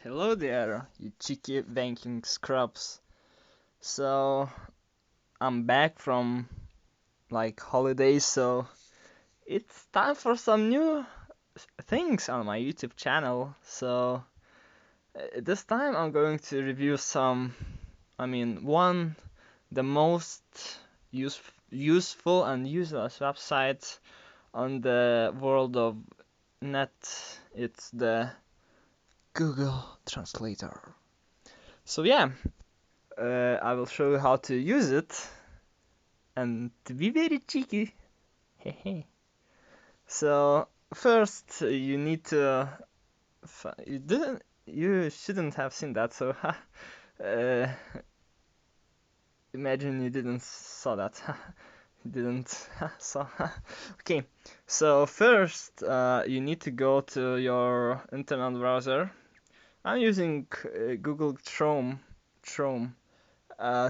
Hello there, you cheeky banking scrubs. So, I'm back from holidays, so it's time for some new things on my YouTube channel. So, this time I'm going to review one, the most useful and useless website on the world of net. It's the Google Translator. So, yeah. I will show you how to use it and to be very cheeky. So first you need to you shouldn't have seen that, so uh, imagine you didn't saw that. You didn't saw. Okay, so first you need to go to your internet browser. I'm using Google Chrome.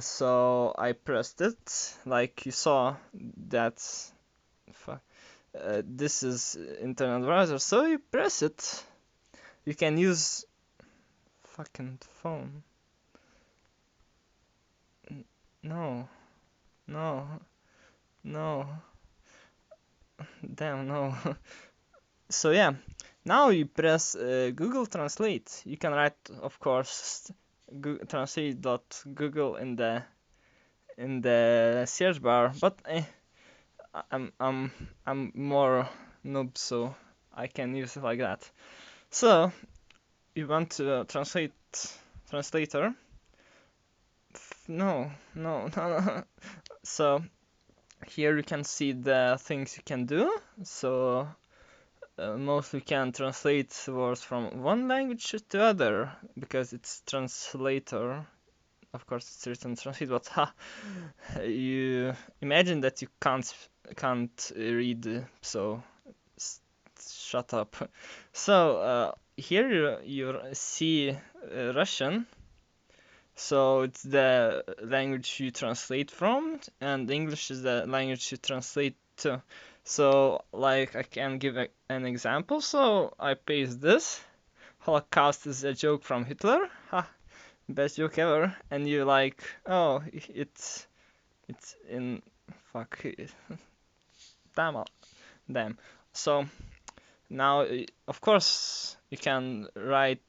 So I pressed it, like you saw. That's this is internet browser. So you press it. You can use fucking phone. No, no, no. Damn, no. So yeah, now you press Google Translate. You can write, of course, translate.google in the search bar, but I'm more noob, so I can use it like that. So you want to translator. No, no, no, no. So here you can see the things you can do. So mostly can translate words from one language to other because it's translator. Of course, it's written translate, but you imagine that you can't read, so shut up. So here you see Russian. So it's the language you translate from, and English is the language you translate to. So, like, I can give an example. So I paste this. Holocaust is a joke from Hitler. Ha, best joke ever. And you like, oh, it's in fuck. Damn, damn. So now, of course, you can write.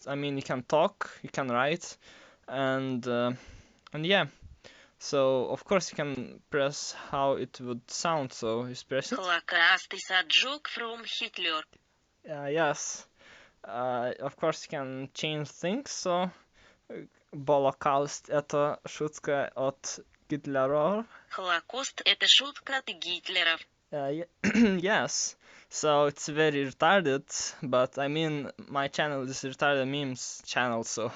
You can talk, you can write, and yeah. So of course you can press how it would sound. So you press it. Holocaust is a joke from Hitler. Yes. Of course you can change things. So Holocaust это шутка от Гитлера. Holocaust – это шутка от Гитлеров. Yes. So it's very retarded, but I mean my channel is retarded memes channel, so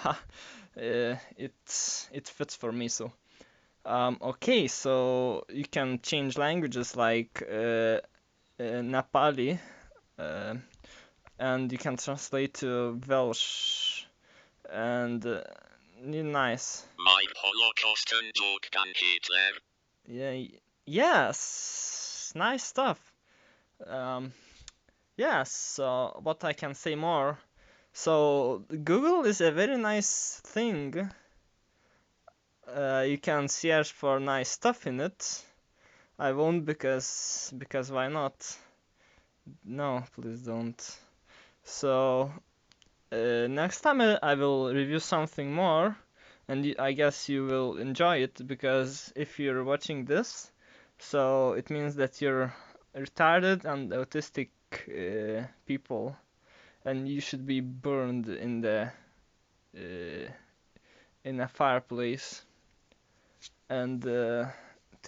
it fits for me. So okay, so you can change languages like Nepali, and you can translate to Welsh, and nice. My Holocaust joke can Hitler. Yeah, yes, nice stuff. Yes, so what I can say more? So Google is a very nice thing. You can search for nice stuff in it. I won't because why not? No, please don't. So next time I will review something more, and I guess you will enjoy it because if you're watching this, so it means that you're retarded and autistic people, and you should be burned uh, in a fireplace and to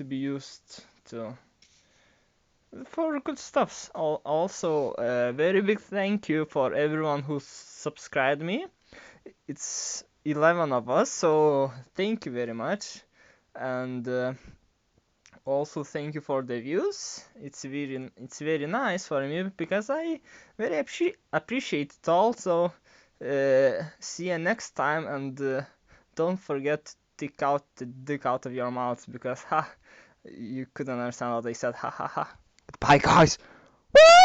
be used to for good stuffs. Also, a very big thank you for everyone who subscribed me. It's 11 of us, so thank you very much. And also thank you for the views. It's very nice for me because I very appreciate it all. So see you next time, and don't forget to take out the dick out of your mouth because you couldn't understand what I said. Ha ha ha. Bye guys. Woo!